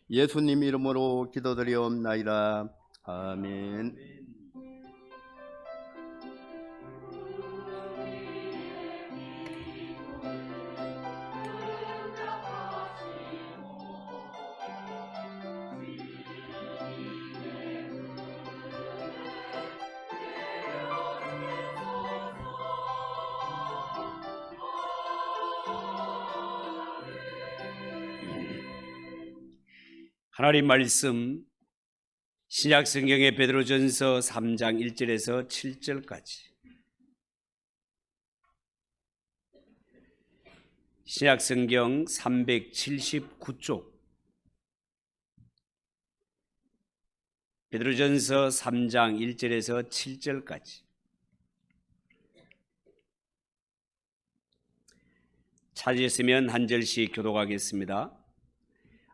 예수님 이름으로 기도드리옵나이다. 아멘. 하나님 말씀 신약 성경의 베드로전서 3장 1절에서 7절까지, 신약 성경 379쪽 베드로전서 3장 1절에서 7절까지 찾으셨으면 한 절씩 교독하겠습니다.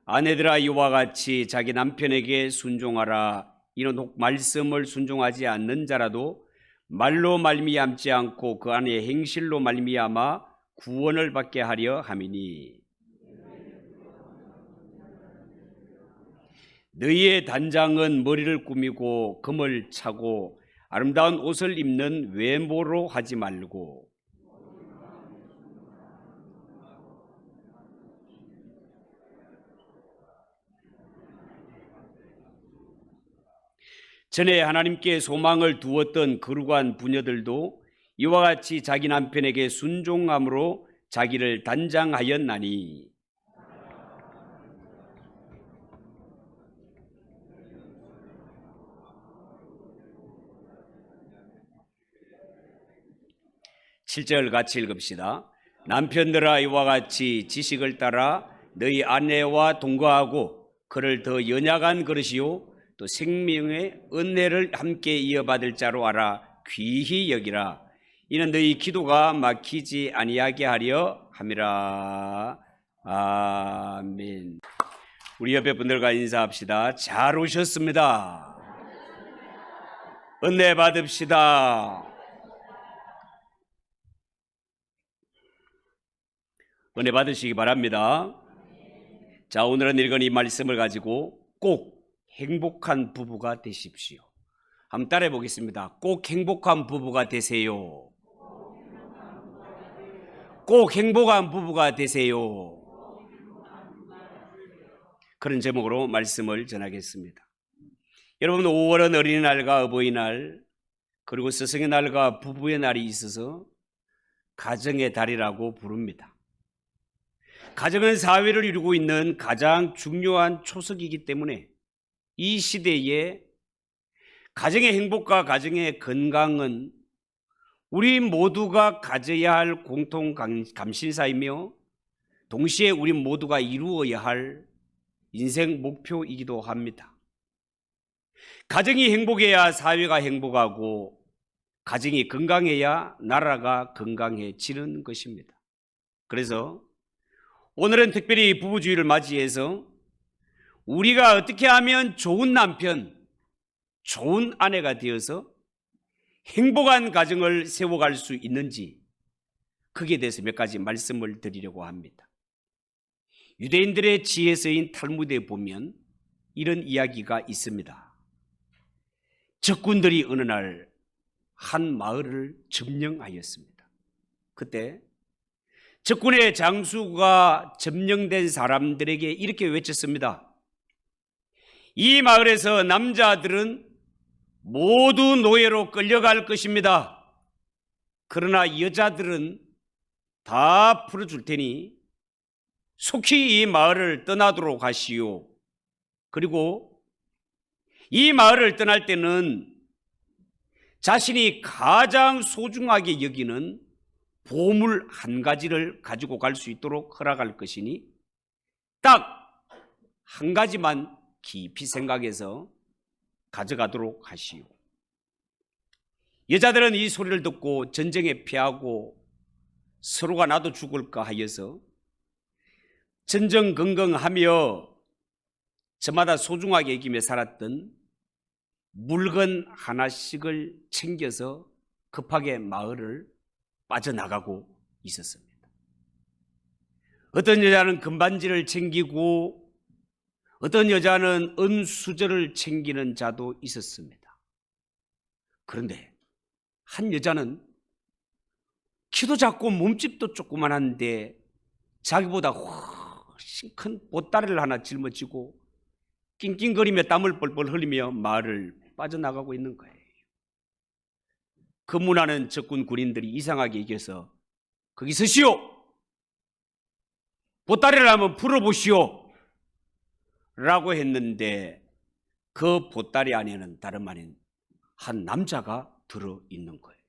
아내들아, 이와 같이 자기 남편에게 순종하라. 이는 혹 말씀을 순종하지 않는 자라도 말로 말미암지 않고 그 안에 행실로 말미암아 구원을 받게 하려 함이니, 너희의 단장은 머리를 꾸미고 금을 차고 아름다운 옷을 입는 외모로 하지 말고, 전에 하나님께 소망을 두었던 거룩한 부녀들도 이와 같이 자기 남편에게 순종함으로 자기를 단장하였나니, 칠 절 같이 읽읍시다. 남편들아, 이와 같이 지식을 따라 너희 아내와 동거하고 그를 더 연약한 그릇이요 또 생명의 은혜를 함께 이어받을 자로 알아 귀히 여기라. 이는 너희 기도가 막히지 아니하게 하려 함이라. 아멘. 우리 옆에 분들과 인사합시다. 잘 오셨습니다. 은혜 받읍시다. 은혜 받으시기 바랍니다. 자, 오늘은 읽은 이 말씀을 가지고 꼭 행복한 부부가 되십시오. 한번 따라해 보겠습니다. 꼭 행복한 부부가 되세요. 꼭 행복한 부부가 되세요. 그런 제목으로 말씀을 전하겠습니다. 여러분, 5월은 어린이날과 어버이날, 그리고 스승의 날과 부부의 날이 있어서 가정의 달이라고 부릅니다. 가정은 사회를 이루고 있는 가장 중요한 초석이기 때문에 이 시대에 가정의 행복과 가정의 건강은 우리 모두가 가져야 할 공통 감신사이며 동시에 우리 모두가 이루어야 할 인생 목표이기도 합니다. 가정이 행복해야 사회가 행복하고, 가정이 건강해야 나라가 건강해지는 것입니다. 그래서 오늘은 특별히 부부주의를 맞이해서 우리가 어떻게 하면 좋은 남편, 좋은 아내가 되어서 행복한 가정을 세워갈 수 있는지, 거기에 대해서 몇 가지 말씀을 드리려고 합니다. 유대인들의 지혜서인 탈무드에 보면 이런 이야기가 있습니다. 적군들이 어느 날 한 마을을 점령하였습니다. 그때 적군의 장수가 점령된 사람들에게 이렇게 외쳤습니다. 이 마을에서 남자들은 모두 노예로 끌려갈 것입니다. 그러나 여자들은 다 풀어줄 테니 속히 이 마을을 떠나도록 하시오. 그리고 이 마을을 떠날 때는 자신이 가장 소중하게 여기는 보물 한 가지를 가지고 갈 수 있도록 허락할 것이니 딱 한 가지만 깊이 생각해서 가져가도록 하시오. 여자들은 이 소리를 듣고 전쟁에 패하고 서로가 나도 죽을까 하여서 전전긍긍하며 저마다 소중하게 여기며 살았던 물건 하나씩을 챙겨서 급하게 마을을 빠져나가고 있었습니다. 어떤 여자는 금반지를 챙기고 어떤 여자는 은수저를 챙기는 자도 있었습니다. 그런데 한 여자는 키도 작고 몸집도 조그만한데 자기보다 훨씬 큰 보따리를 하나 짊어지고 낑낑거리며 땀을 뻘뻘 흘리며 마을을 빠져나가고 있는 거예요. 그 문화는 적군 군인들이 이상하게 여겨서 거기 서시오! 보따리를 한번 풀어보시오! 라고 했는데 그 보따리 안에는 다름 아닌 한 남자가 들어있는 거예요.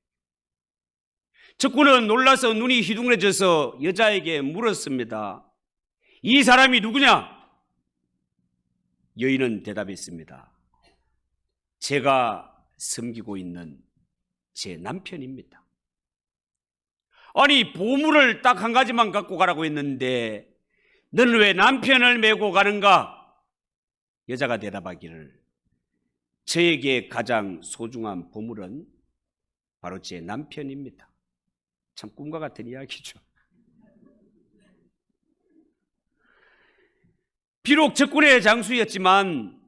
적군은 놀라서 눈이 휘둥그레져서 여자에게 물었습니다. 이 사람이 누구냐? 여인은 대답했습니다. 제가 섬기고 있는 제 남편입니다. 아니, 보물을 딱 한 가지만 갖고 가라고 했는데 너는 왜 남편을 메고 가는가? 여자가 대답하기를 저에게 가장 소중한 보물은 바로 제 남편입니다. 참 꿈과 같은 이야기죠. 비록 적군의 장수였지만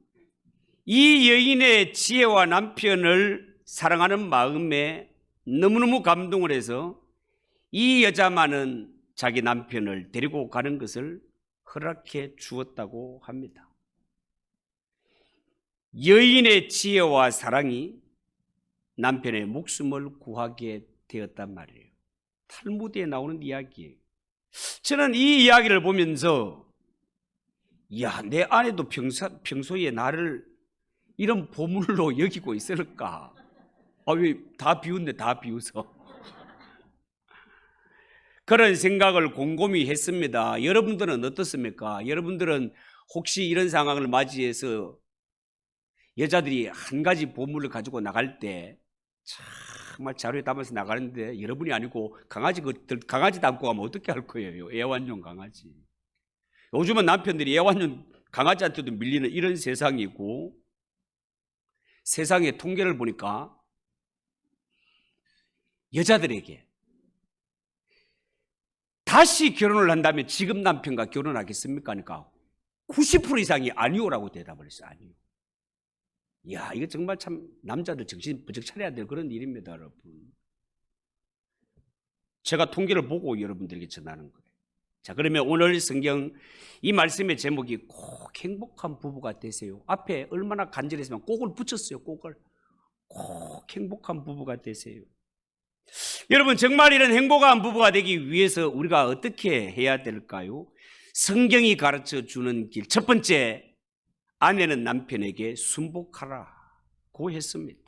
이 여인의 지혜와 남편을 사랑하는 마음에 너무너무 감동을 해서 이 여자만은 자기 남편을 데리고 가는 것을 허락해 주었다고 합니다. 여인의 지혜와 사랑이 남편의 목숨을 구하게 되었단 말이에요. 탈무드에 나오는 이야기예요. 저는 이 이야기를 보면서 야, 내 아내도 평소에 나를 이런 보물로 여기고 있을까? 왜 다 비웃네, 다 비웃어. 그런 생각을 곰곰이 했습니다. 여러분들은 어떻습니까? 여러분들은 혹시 이런 상황을 맞이해서 여자들이 한 가지 보물을 가지고 나갈 때 정말 자루에 담아서 나가는데 여러분이 아니고 강아지 담고 가면 어떻게 할 거예요? 애완용 강아지. 요즘은 남편들이 애완용 강아지한테도 밀리는 이런 세상이고, 세상의 통계를 보니까 여자들에게 다시 결혼을 한다면 지금 남편과 결혼하겠습니까? 하니까 90% 이상이 아니오라고 대답을 했어요. 아니요. 이야, 이거 정말 참 남자들 정신 번쩍 차려야 될 그런 일입니다, 여러분. 제가 통계를 보고 여러분들에게 전하는 거예요. 자, 그러면 오늘 성경 이 말씀의 제목이 꼭 행복한 부부가 되세요. 앞에 얼마나 간절했으면 꼭을 붙였어요. 꼭을. 꼭 행복한 부부가 되세요. 여러분, 정말 이런 행복한 부부가 되기 위해서 우리가 어떻게 해야 될까요? 성경이 가르쳐 주는 길. 첫 번째, 아내는 남편에게 순복하라고 했습니다.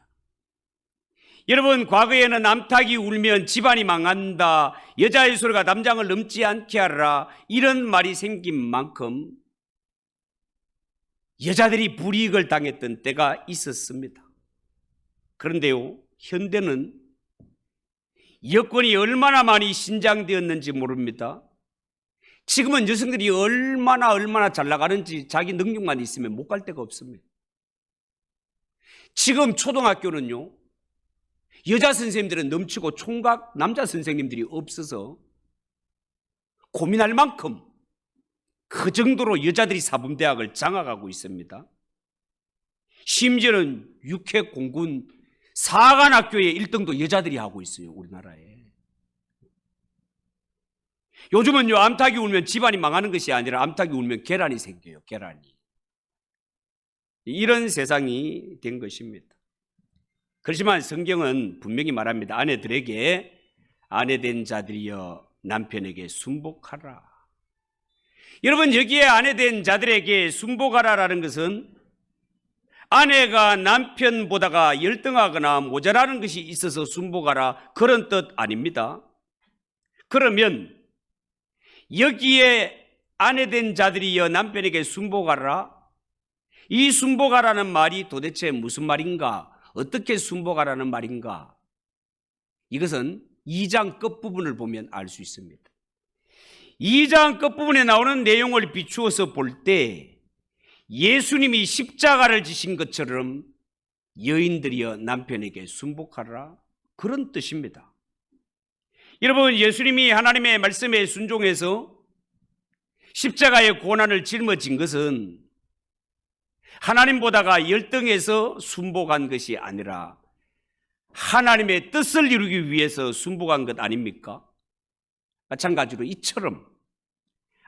여러분, 과거에는 남탕이 울면 집안이 망한다, 여자의 소리가 남장을 넘지 않게 하라, 이런 말이 생긴 만큼 여자들이 불이익을 당했던 때가 있었습니다. 그런데요, 현대는 여건이 얼마나 많이 신장되었는지 모릅니다. 지금은 여성들이 얼마나 잘 나가는지 자기 능력만 있으면 못 갈 데가 없습니다. 지금 초등학교는요, 여자 선생님들은 넘치고 총각 남자 선생님들이 없어서 고민할 만큼 그 정도로 여자들이 사범대학을 장악하고 있습니다. 심지어는 육해 공군 사관학교의 1등도 여자들이 하고 있어요, 우리나라에. 요즘은요, 암탉이 울면 집안이 망하는 것이 아니라 암탉이 울면 계란이 생겨요, 계란이. 이런 세상이 된 것입니다. 그렇지만 성경은 분명히 말합니다. 아내들에게 아내된 자들이여 남편에게 순복하라. 여러분, 여기에 아내된 자들에게 순복하라라는 것은 아내가 남편보다가 열등하거나 모자라는 것이 있어서 순복하라, 그런 뜻 아닙니다. 그러면 여기에 아내된 자들이여 남편에게 순복하라, 이 순복하라는 말이 도대체 무슨 말인가? 어떻게 순복하라는 말인가? 이것은 2장 끝부분을 보면 알 수 있습니다. 2장 끝부분에 나오는 내용을 비추어서 볼 때 예수님이 십자가를 지신 것처럼 여인들이여 남편에게 순복하라, 그런 뜻입니다. 여러분, 예수님이 하나님의 말씀에 순종해서 십자가의 고난을 짊어진 것은 하나님보다가 열등해서 순복한 것이 아니라 하나님의 뜻을 이루기 위해서 순복한 것 아닙니까? 마찬가지로 이처럼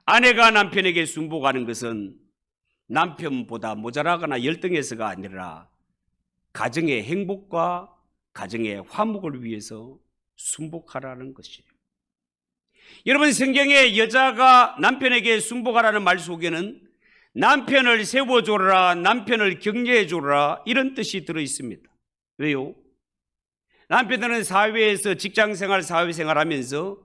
아내가 남편에게 순복하는 것은 남편보다 모자라거나 열등해서가 아니라 가정의 행복과 가정의 화목을 위해서 순복하라는 것이에요. 여러분, 성경에 여자가 남편에게 순복하라는 말 속에는 남편을 세워줘라, 남편을 격려해줘라 이런 뜻이 들어있습니다. 왜요? 남편들은 사회에서 직장생활, 사회생활 하면서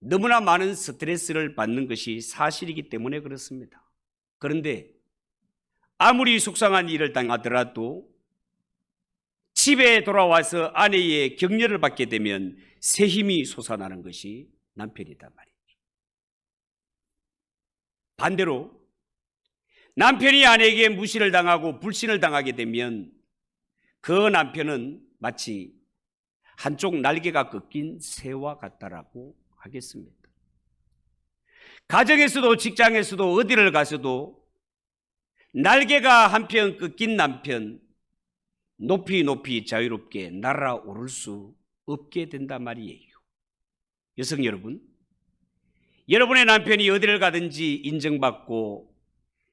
너무나 많은 스트레스를 받는 것이 사실이기 때문에 그렇습니다. 그런데 아무리 속상한 일을 당하더라도 집에 돌아와서 아내의 격려를 받게 되면 새 힘이 솟아나는 것이 남편이다 말이죠. 반대로 남편이 아내에게 무시를 당하고 불신을 당하게 되면 그 남편은 마치 한쪽 날개가 꺾인 새와 같다라고 하겠습니다. 가정에서도 직장에서도 어디를 가서도 날개가 한편 꺾인 남편 높이 높이 자유롭게 날아오를 수 없게 된단 말이에요. 여성 여러분, 여러분의 남편이 어디를 가든지 인정받고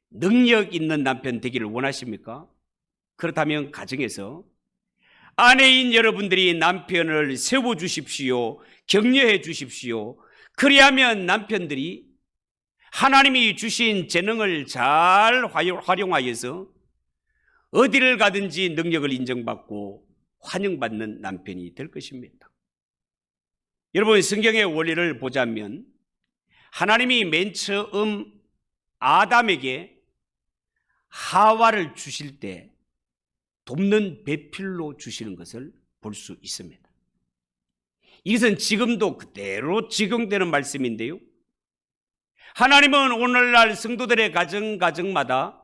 능력 있는 남편 되기를 원하십니까? 그렇다면 가정에서 아내인 여러분들이 남편을 세워주십시오. 격려해 주십시오. 그리하면 남편들이 하나님이 주신 재능을 잘 활용하여서 어디를 가든지 능력을 인정받고 환영받는 남편이 될 것입니다. 여러분, 성경의 원리를 보자면 하나님이 맨 처음 아담에게 하와를 주실 때 돕는 배필로 주시는 것을 볼 수 있습니다. 이것은 지금도 그대로 적용되는 말씀인데요. 하나님은 오늘날 성도들의 가정마다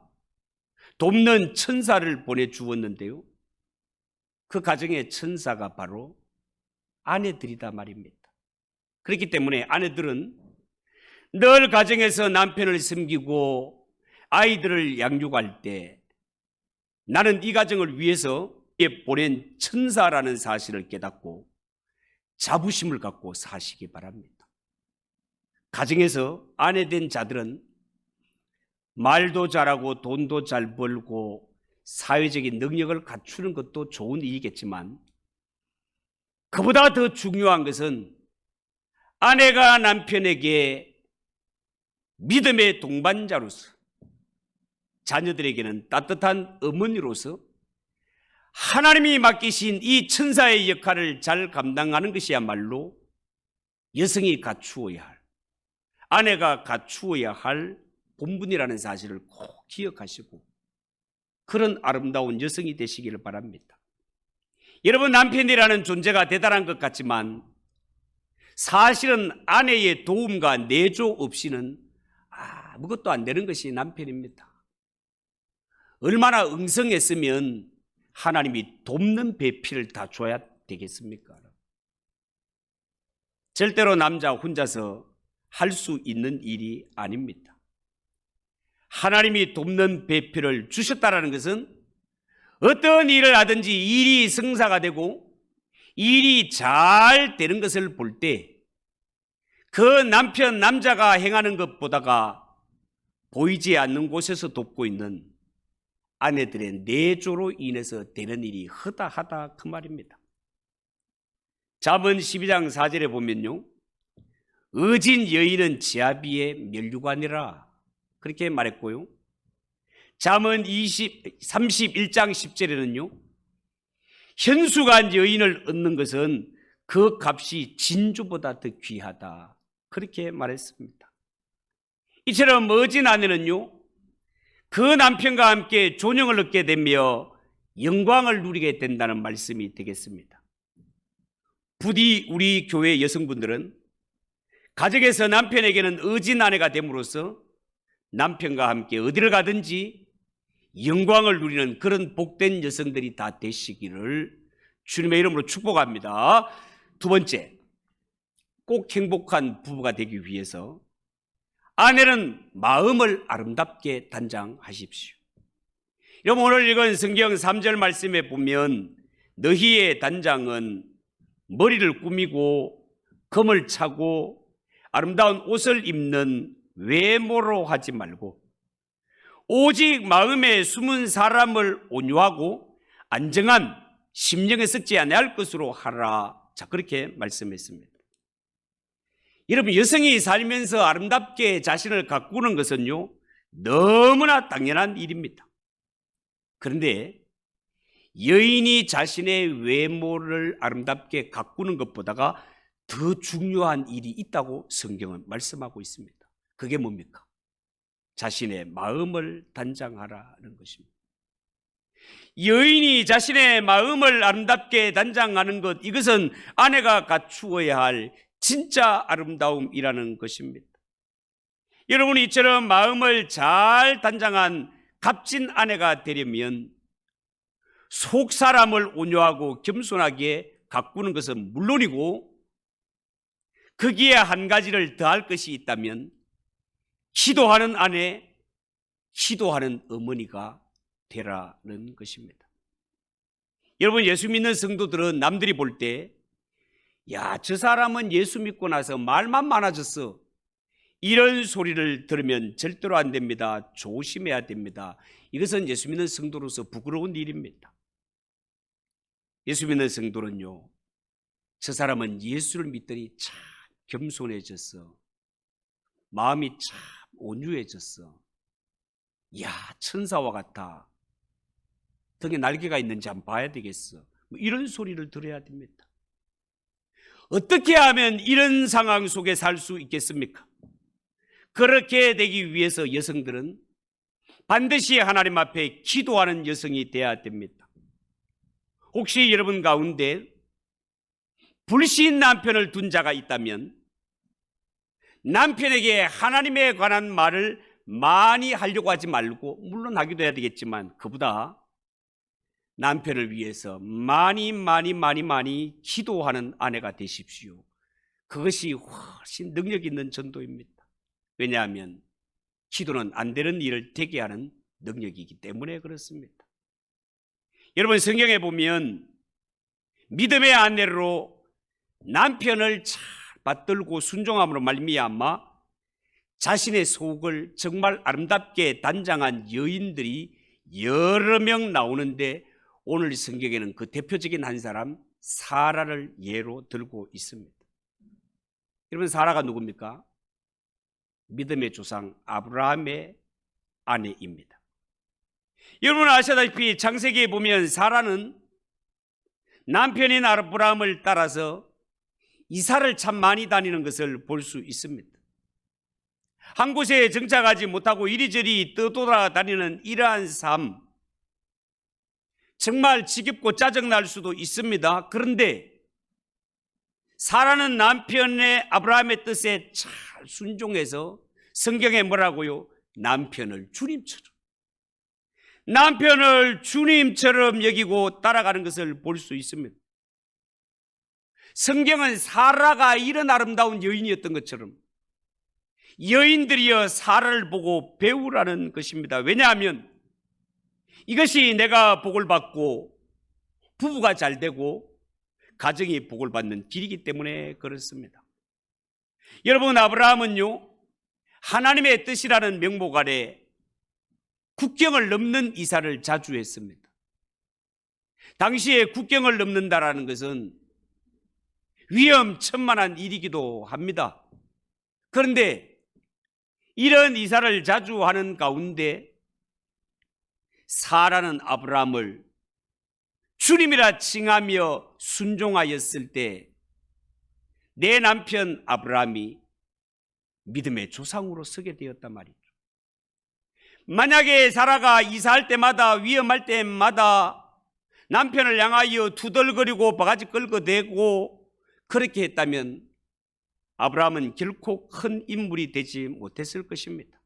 돕는 천사를 보내주었는데요. 그 가정의 천사가 바로 아내들이다 말입니다. 그렇기 때문에 아내들은 늘 가정에서 남편을 섬기고 아이들을 양육할 때 나는 이 가정을 위해서 보낸 천사라는 사실을 깨닫고 자부심을 갖고 사시기 바랍니다. 가정에서 아내된 자들은 말도 잘하고 돈도 잘 벌고 사회적인 능력을 갖추는 것도 좋은 일이겠지만 그보다 더 중요한 것은 아내가 남편에게 믿음의 동반자로서 자녀들에게는 따뜻한 어머니로서 하나님이 맡기신 이 천사의 역할을 잘 감당하는 것이야말로 여성이 갖추어야 할, 아내가 갖추어야 할 본분이라는 사실을 꼭 기억하시고 그런 아름다운 여성이 되시기를 바랍니다. 여러분, 남편이라는 존재가 대단한 것 같지만 사실은 아내의 도움과 내조 없이는 아무것도 안 되는 것이 남편입니다. 얼마나 응성했으면 하나님이 돕는 배필을 다 줘야 되겠습니까? 절대로 남자 혼자서 할 수 있는 일이 아닙니다. 하나님이 돕는 배필을 주셨다는 것은 어떤 일을 하든지 일이 성사가 되고 일이 잘 되는 것을 볼 때 그 남자가 행하는 것보다가 보이지 않는 곳에서 돕고 있는 아내들의 내조로 인해서 되는 일이 허다하다 그 말입니다. 잠언 12장 4절에 보면요, 의진 여인은 지아비의 면류관이라 그렇게 말했고요. 잠언 31장 10절에는요, 현수간 여인을 얻는 것은 그 값이 진주보다 더 귀하다 그렇게 말했습니다. 이처럼 어진 아내는요, 그 남편과 함께 존영을 얻게 되며 영광을 누리게 된다는 말씀이 되겠습니다. 부디 우리 교회 여성분들은 가정에서 남편에게는 의진 아내가 됨으로써 남편과 함께 어디를 가든지 영광을 누리는 그런 복된 여성들이 다 되시기를 주님의 이름으로 축복합니다. 두 번째, 꼭 행복한 부부가 되기 위해서 아내는 마음을 아름답게 단장하십시오. 여러분, 오늘 읽은 성경 3절 말씀에 보면 너희의 단장은 머리를 꾸미고 금을 차고 아름다운 옷을 입는 외모로 하지 말고 오직 마음에 숨은 사람을 온유하고 안정한 심령에 썩지 아니할 것으로 하라. 자, 그렇게 말씀했습니다. 여러분, 여성이 살면서 아름답게 자신을 가꾸는 것은요, 너무나 당연한 일입니다. 그런데 여인이 자신의 외모를 아름답게 가꾸는 것보다가 더 중요한 일이 있다고 성경은 말씀하고 있습니다. 그게 뭡니까? 자신의 마음을 단장하라는 것입니다. 여인이 자신의 마음을 아름답게 단장하는 것, 이것은 아내가 갖추어야 할 진짜 아름다움이라는 것입니다. 여러분이 이처럼 마음을 잘 단장한 값진 아내가 되려면 속 사람을 온유하고 겸손하게 가꾸는 것은 물론이고 거기에 한 가지를 더할 것이 있다면 기도하는 아내, 기도하는 어머니가 되라는 것입니다. 여러분, 예수 믿는 성도들은 남들이 볼 때 야, 저 사람은 예수 믿고 나서 말만 많아졌어, 이런 소리를 들으면 절대로 안 됩니다. 조심해야 됩니다. 이것은 예수 믿는 성도로서 부끄러운 일입니다. 예수 믿는 성도는요, 저 사람은 예수를 믿더니 참 겸손해졌어, 마음이 참 온유해졌어, 야, 천사와 같아, 등에 날개가 있는지 한번 봐야 되겠어, 이런 소리를 들어야 됩니다. 어떻게 하면 이런 상황 속에 살 수 있겠습니까? 그렇게 되기 위해서 여성들은 반드시 하나님 앞에 기도하는 여성이 되어야 됩니다. 혹시 여러분 가운데 불신 남편을 둔 자가 있다면 남편에게 하나님에 관한 말을 많이 하려고 하지 말고, 물론 하기도 해야 되겠지만 그보다 남편을 위해서 많이 기도하는 아내가 되십시오. 그것이 훨씬 능력 있는 전도입니다. 왜냐하면 기도는 안 되는 일을 되게 하는 능력이기 때문에 그렇습니다. 여러분, 성경에 보면 믿음의 아내로 남편을 잘 받들고 순종함으로 말미암아 자신의 속을 정말 아름답게 단장한 여인들이 여러 명 나오는데, 오늘 성경에는 그 대표적인 한 사람 사라를 예로 들고 있습니다. 여러분, 사라가 누굽니까? 믿음의 조상 아브라함의 아내입니다. 여러분 아시다시피 창세기에 보면 사라는 남편인 아브라함을 따라서 이사를 참 많이 다니는 것을 볼 수 있습니다. 한 곳에 정착하지 못하고 이리저리 떠돌아다니는 이러한 삶, 정말 지겹고 짜증날 수도 있습니다. 그런데 사라는 남편의 아브라함의 뜻에 잘 순종해서 성경에 뭐라고요? 남편을 주님처럼 여기고 따라가는 것을 볼 수 있습니다. 성경은 사라가 이런 아름다운 여인이었던 것처럼 여인들이여 사라를 보고 배우라는 것입니다. 왜냐하면 이것이 내가 복을 받고 부부가 잘 되고 가정이 복을 받는 길이기 때문에 그렇습니다. 여러분, 아브라함은요, 하나님의 뜻이라는 명목 아래 국경을 넘는 이사를 자주 했습니다. 당시에 국경을 넘는다라는 것은 위험천만한 일이기도 합니다. 그런데 이런 이사를 자주 하는 가운데 사라는 아브라함을 주님이라 칭하며 순종하였을 때 내 남편 아브라함이 믿음의 조상으로 서게 되었단 말이죠. 만약에 사라가 이사할 때마다, 위험할 때마다 남편을 향하여 투덜거리고 바가지 끌고대고 그렇게 했다면 아브라함은 결코 큰 인물이 되지 못했을 것입니다.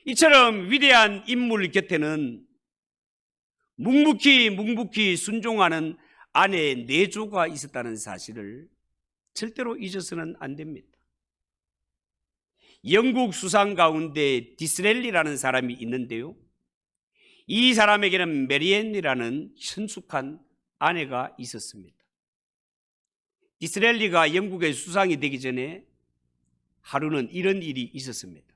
이처럼 위대한 인물 곁에는 묵묵히 순종하는 아내의 내조가 있었다는 사실을 절대로 잊어서는 안 됩니다. 영국 수상 가운데 디스렐리라는 사람이 있는데요, 이 사람에게는 메리앤이라는 현숙한 아내가 있었습니다. 디스렐리가 영국의 수상이 되기 전에 하루는 이런 일이 있었습니다.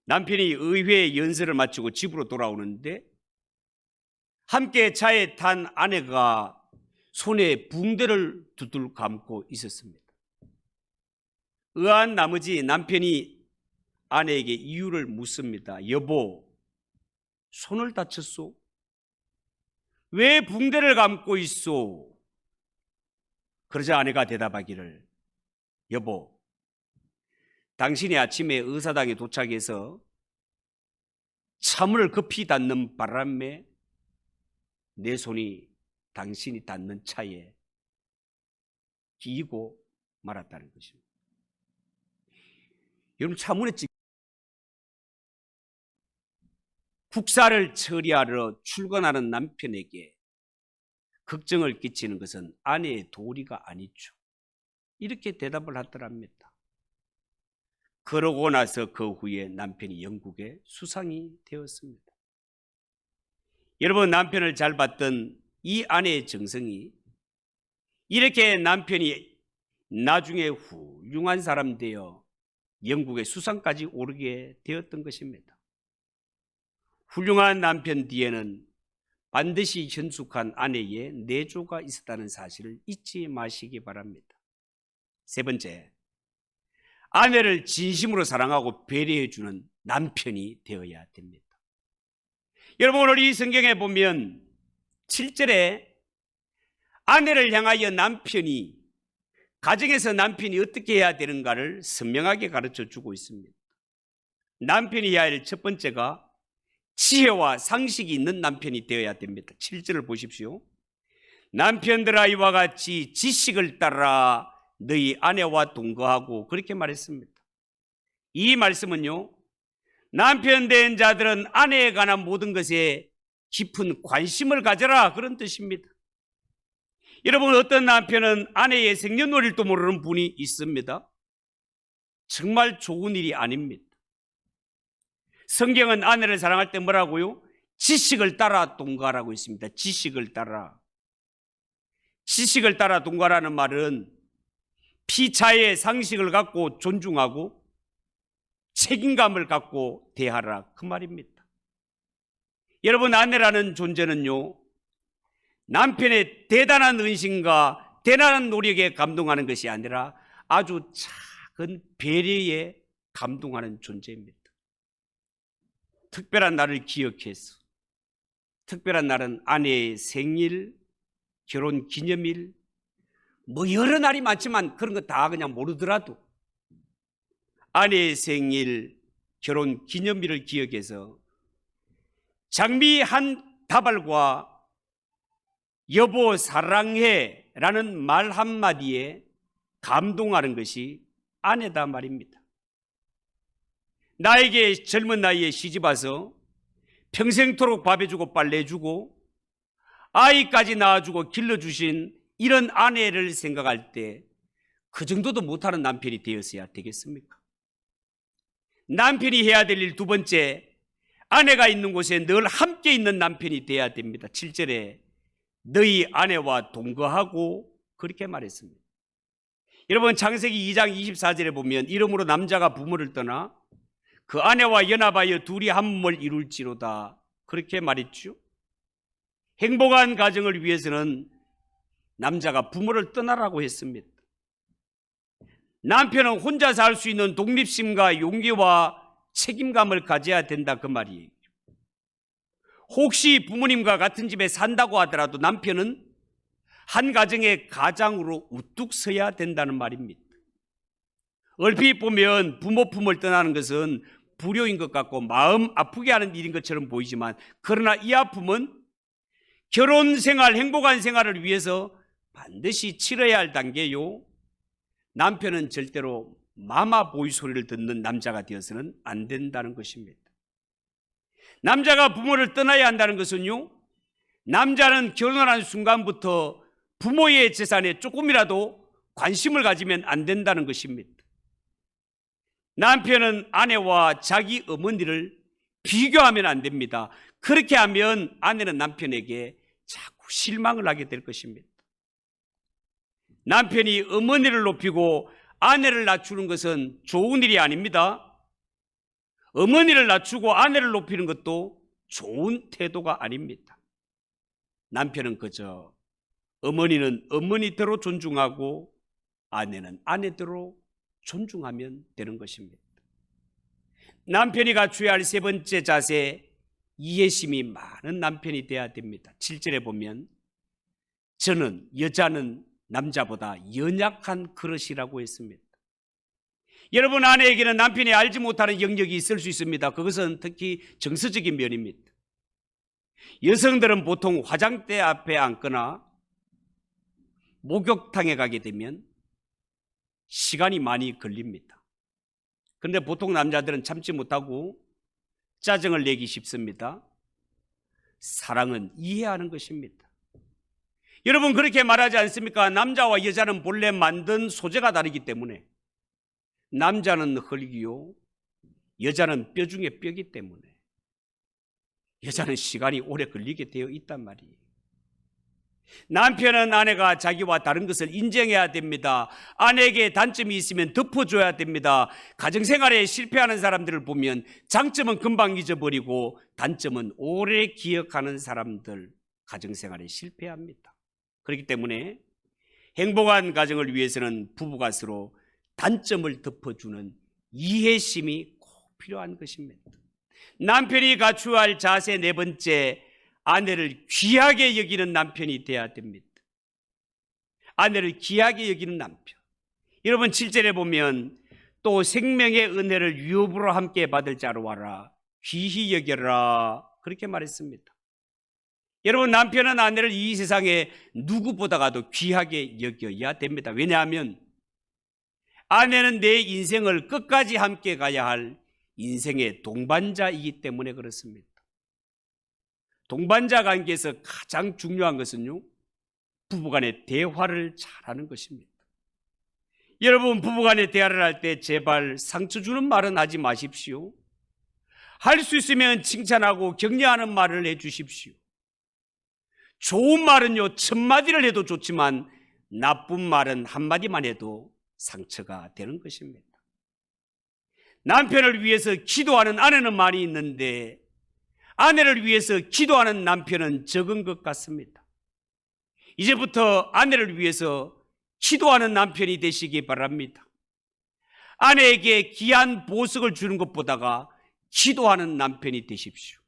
남편이 의회 연설을 마치고 집으로 돌아오는데 함께 차에 탄 아내가 손에 붕대를 두들 감고 있었습니다. 의아한 나머지 남편이 아내에게 이유를 묻습니다. 여보, 손을 다쳤소? 왜 붕대를 감고 있소? 그러자 아내가 대답하기를, 여보, 당신이 아침에 의사당에 도착해서 차문을 급히 닫는 바람에 내 손이 당신이 닫는 차에 끼고 말았다는 것입니다. 여러분, 차문에 국사를 처리하러 출근하는 남편에게 걱정을 끼치는 것은 아내의 도리가 아니죠. 이렇게 대답을 하더랍니다. 그러고 나서 그 후에 남편이 영국의 수상이 되었습니다. 여러분, 남편을 잘 봤던 이 아내의 정성이 이렇게 남편이 나중에 훌륭한 사람 되어 영국의 수상까지 오르게 되었던 것입니다. 훌륭한 남편 뒤에는 반드시 현숙한 아내의 내조가 있었다는 사실을 잊지 마시기 바랍니다. 세 번째, 아내를 진심으로 사랑하고 배려해주는 남편이 되어야 됩니다. 여러분, 오늘 이 성경에 보면 7절에 아내를 향하여 남편이, 가정에서 남편이 어떻게 해야 되는가를 선명하게 가르쳐주고 있습니다. 남편이 해야 할 첫 번째가 지혜와 상식이 있는 남편이 되어야 됩니다. 7절을 보십시오. 남편들아 이와 같이 지식을 따라 너희 아내와 동거하고, 그렇게 말했습니다. 이 말씀은요, 남편 된 자들은 아내에 관한 모든 것에 깊은 관심을 가져라, 그런 뜻입니다. 여러분, 어떤 남편은 아내의 생년월일도 모르는 분이 있습니다. 정말 좋은 일이 아닙니다. 성경은 아내를 사랑할 때 뭐라고요? 지식을 따라 동거하라고 있습니다. 지식을 따라. 지식을 따라 동거하라는 말은 피차의 상식을 갖고 존중하고 책임감을 갖고 대하라, 그 말입니다. 여러분, 아내라는 존재는요, 남편의 대단한 은신과 대단한 노력에 감동하는 것이 아니라 아주 작은 배려에 감동하는 존재입니다. 특별한 날을 기억해서, 특별한 날은 아내의 생일, 결혼 기념일, 뭐 여러 날이 많지만 그런 거 다 그냥 모르더라도 아내의 생일, 결혼 기념일을 기억해서 장미 한 다발과 여보 사랑해 라는 말 한마디에 감동하는 것이 아내다 말입니다. 나에게 젊은 나이에 시집와서 평생토록 밥해주고 빨래해주고 아이까지 낳아주고 길러주신 이런 아내를 생각할 때 그 정도도 못하는 남편이 되었어야 되겠습니까? 남편이 해야 될 일 두 번째, 아내가 있는 곳에 늘 함께 있는 남편이 되어야 됩니다. 7절에 너희 아내와 동거하고, 그렇게 말했습니다. 여러분, 창세기 2장 24절에 보면 이러므로 남자가 부모를 떠나 그 아내와 연합하여 둘이 한 몸을 이룰지로다, 그렇게 말했죠. 행복한 가정을 위해서는 남자가 부모를 떠나라고 했습니다. 남편은 혼자 살 수 있는 독립심과 용기와 책임감을 가져야 된다, 그 말이에요. 혹시 부모님과 같은 집에 산다고 하더라도 남편은 한 가정의 가장으로 우뚝 서야 된다는 말입니다. 얼핏 보면 부모 품을 떠나는 것은 불효인 것 같고 마음 아프게 하는 일인 것처럼 보이지만, 그러나 이 아픔은 결혼 생활, 행복한 생활을 위해서 반드시 치러야 할 단계요, 남편은 절대로 마마보이 소리를 듣는 남자가 되어서는 안 된다는 것입니다. 남자가 부모를 떠나야 한다는 것은요, 남자는 결혼한 순간부터 부모의 재산에 조금이라도 관심을 가지면 안 된다는 것입니다. 남편은 아내와 자기 어머니를 비교하면 안 됩니다. 그렇게 하면 아내는 남편에게 자꾸 실망을 하게 될 것입니다. 남편이 어머니를 높이고 아내를 낮추는 것은 좋은 일이 아닙니다. 어머니를 낮추고 아내를 높이는 것도 좋은 태도가 아닙니다. 남편은 그저 어머니는 어머니대로 존중하고 아내는 아내대로 존중하면 되는 것입니다. 남편이 갖춰야 할 세 번째 자세, 이해심이 많은 남편이 되어야 됩니다. 7절에 보면 저는 여자는 남자보다 연약한 그릇이라고 했습니다. 여러분, 아내에게는 남편이 알지 못하는 영역이 있을 수 있습니다. 그것은 특히 정서적인 면입니다. 여성들은 보통 화장대 앞에 앉거나 목욕탕에 가게 되면 시간이 많이 걸립니다. 그런데 보통 남자들은 참지 못하고 짜증을 내기 쉽습니다. 사랑은 이해하는 것입니다. 여러분, 그렇게 말하지 않습니까? 남자와 여자는 본래 만든 소재가 다르기 때문에 남자는 흙이요, 여자는 뼈 중에 뼈이기 때문에 여자는 시간이 오래 걸리게 되어 있단 말이에요. 남편은 아내가 자기와 다른 것을 인정해야 됩니다. 아내에게 단점이 있으면 덮어줘야 됩니다. 가정생활에 실패하는 사람들을 보면 장점은 금방 잊어버리고 단점은 오래 기억하는 사람들, 가정생활에 실패합니다. 그렇기 때문에 행복한 가정을 위해서는 부부가 서로 단점을 덮어주는 이해심이 꼭 필요한 것입니다. 남편이 갖추어야 할 자세 네 번째, 아내를 귀하게 여기는 남편이 되어야 됩니다. 아내를 귀하게 여기는 남편. 여러분, 7절에 보면 또 생명의 은혜를 유업으로 함께 받을 자로 와라, 귀히 여겨라, 그렇게 말했습니다. 여러분, 남편은 아내를 이 세상에 누구보다도 귀하게 여겨야 됩니다. 왜냐하면 아내는 내 인생을 끝까지 함께 가야 할 인생의 동반자이기 때문에 그렇습니다. 동반자 관계에서 가장 중요한 것은요, 부부간의 대화를 잘하는 것입니다. 여러분, 부부간의 대화를 할 때 제발 상처 주는 말은 하지 마십시오. 할 수 있으면 칭찬하고 격려하는 말을 해주십시오. 좋은 말은요, 1000마디를 해도 좋지만 나쁜 말은 한마디만 해도 상처가 되는 것입니다. 남편을 위해서 기도하는 아내는 많이 있는데 아내를 위해서 기도하는 남편은 적은 것 같습니다. 이제부터 아내를 위해서 기도하는 남편이 되시기 바랍니다. 아내에게 귀한 보석을 주는 것보다가 기도하는 남편이 되십시오.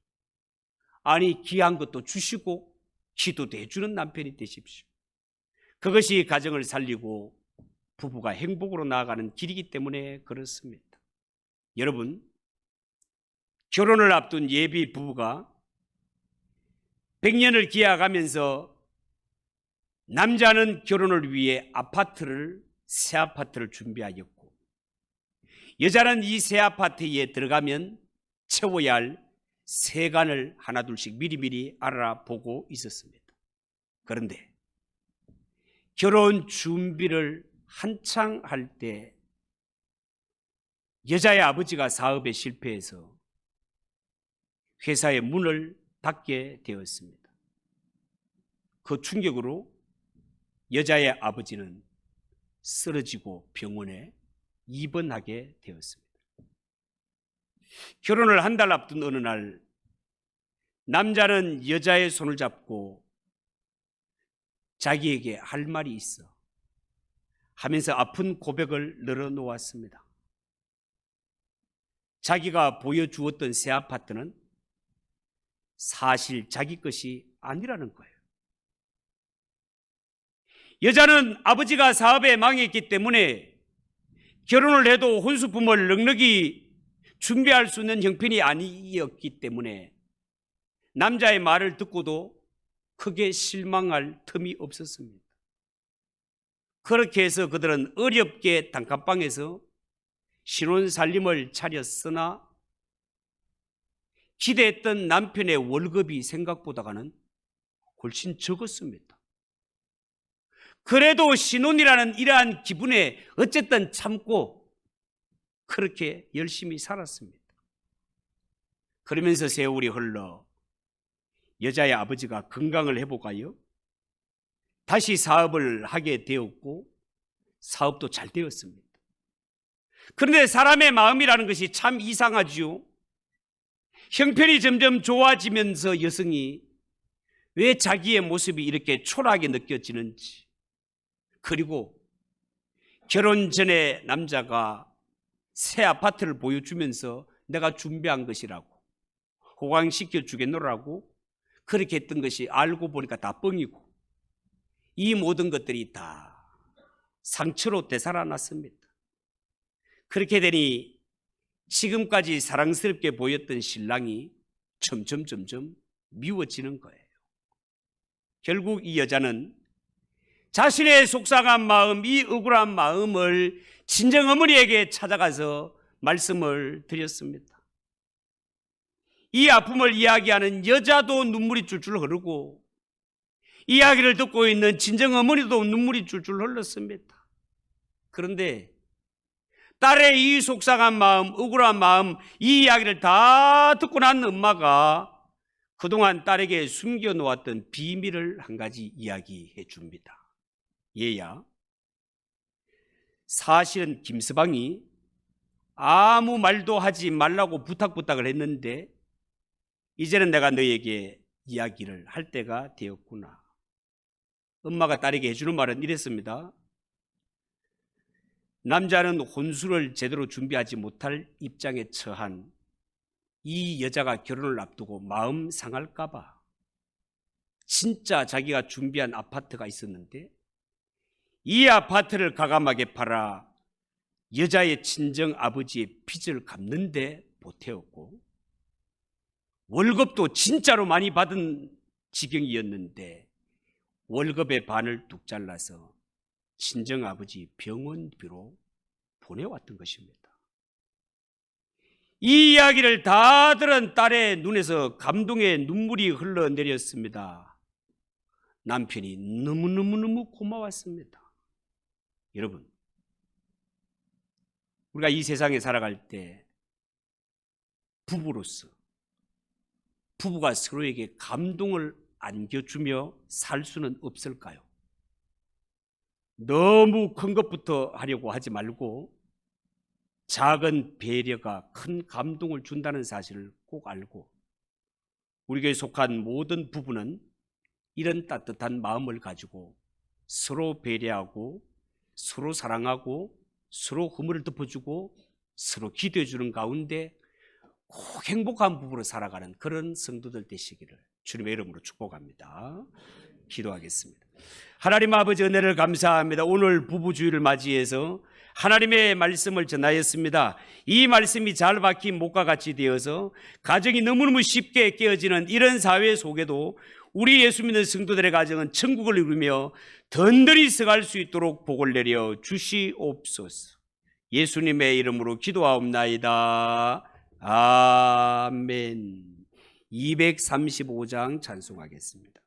아니, 귀한 것도 주시고 기도도 해주는 남편이 되십시오. 그것이 가정을 살리고 부부가 행복으로 나아가는 길이기 때문에 그렇습니다. 여러분, 결혼을 앞둔 예비 부부가 100년을 기약하면서 남자는 결혼을 위해 새 아파트를 준비하였고, 여자는 이 새 아파트에 들어가면 채워야 할 세간을 하나둘씩 미리미리 알아보고 있었습니다. 그런데 결혼 준비를 한창 할 때 여자의 아버지가 사업에 실패해서 회사의 문을 닫게 되었습니다. 그 충격으로 여자의 아버지는 쓰러지고 병원에 입원하게 되었습니다. 결혼을 한 달 앞둔 어느 날, 남자는 여자의 손을 잡고 자기에게 할 말이 있어 하면서 아픈 고백을 늘어놓았습니다. 자기가 보여주었던 새 아파트는 사실 자기 것이 아니라는 거예요. 여자는 아버지가 사업에 망했기 때문에 결혼을 해도 혼수품을 넉넉히 준비할 수 있는 형편이 아니었기 때문에 남자의 말을 듣고도 크게 실망할 틈이 없었습니다. 그렇게 해서 그들은 어렵게 단칸방에서 신혼살림을 차렸으나 기대했던 남편의 월급이 생각보다는 훨씬 적었습니다. 그래도 신혼이라는 이러한 기분에 어쨌든 참고 그렇게 열심히 살았습니다. 그러면서 세월이 흘러 여자의 아버지가 건강을 회복하여 다시 사업을 하게 되었고 사업도 잘 되었습니다. 그런데 사람의 마음이라는 것이 참 이상하지요. 형편이 점점 좋아지면서 여성이 왜 자기의 모습이 이렇게 초라하게 느껴지는지, 그리고 결혼 전에 남자가 새 아파트를 보여주면서 내가 준비한 것이라고, 호강시켜 주겠노라고 그렇게 했던 것이 알고 보니까 다 뻥이고, 이 모든 것들이 다 상처로 되살아났습니다. 그렇게 되니 지금까지 사랑스럽게 보였던 신랑이 점점 미워지는 거예요. 결국 이 여자는 자신의 속상한 마음, 이 억울한 마음을 친정어머니에게 찾아가서 말씀을 드렸습니다. 이 아픔을 이야기하는 여자도 눈물이 줄줄 흐르고 이야기를 듣고 있는 친정어머니도 눈물이 줄줄 흘렀습니다. 그런데 딸의 이 속상한 마음, 억울한 마음, 이 이야기를 다 듣고 난 엄마가 그동안 딸에게 숨겨놓았던 비밀을 한 가지 이야기해 줍니다. 얘야, 사실은 김서방이 아무 말도 하지 말라고 부탁을 했는데 이제는 내가 너에게 이야기를 할 때가 되었구나. 엄마가 딸에게 해주는 말은 이랬습니다. 남자는 혼수를 제대로 준비하지 못할 입장에 처한 이 여자가 결혼을 앞두고 마음 상할까 봐 진짜 자기가 준비한 아파트가 있었는데 이 아파트를 가감하게 팔아 여자의 친정 아버지의 빚을 갚는데 보태었고 월급도 진짜로 많이 받은 지경이었는데 월급의 반을 뚝 잘라서 친정 아버지 병원비로 보내왔던 것입니다. 이 이야기를 다 들은 딸의 눈에서 감동의 눈물이 흘러내렸습니다. 남편이 너무너무 고마웠습니다. 여러분, 우리가 이 세상에 살아갈 때 부부로서 부부가 서로에게 감동을 안겨주며 살 수는 없을까요? 너무 큰 것부터 하려고 하지 말고 작은 배려가 큰 감동을 준다는 사실을 꼭 알고 우리에게 속한 모든 부부는 이런 따뜻한 마음을 가지고 서로 배려하고 서로 사랑하고 서로 허물을 덮어주고 서로 기도해 주는 가운데 꼭 행복한 부부로 살아가는 그런 성도들 되시기를 주님의 이름으로 축복합니다. 기도하겠습니다. 하나님 아버지 은혜를 감사합니다. 오늘 부부주의를 맞이해서 하나님의 말씀을 전하였습니다. 이 말씀이 잘 박힌 목과 같이 되어서 가정이 너무너무 쉽게 깨어지는 이런 사회 속에도 우리 예수 믿는 성도들의 가정은 천국을 이루며 든든히 서갈 수 있도록 복을 내려 주시옵소서. 예수님의 이름으로 기도하옵나이다. 아멘. 235장 찬송하겠습니다.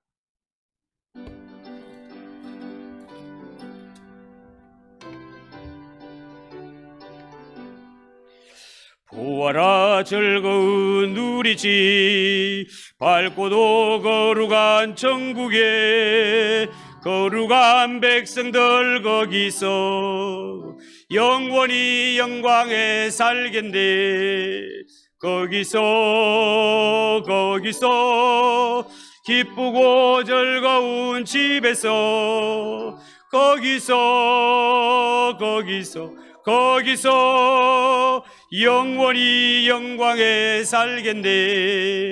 보아라 즐거운 우리 집 밝고도 거룩한 천국에 거룩한 백성들 거기서 영원히 영광에 살겠네. 거기서 기쁘고 즐거운 집에서 거기서 영원히 영광에 살겠네.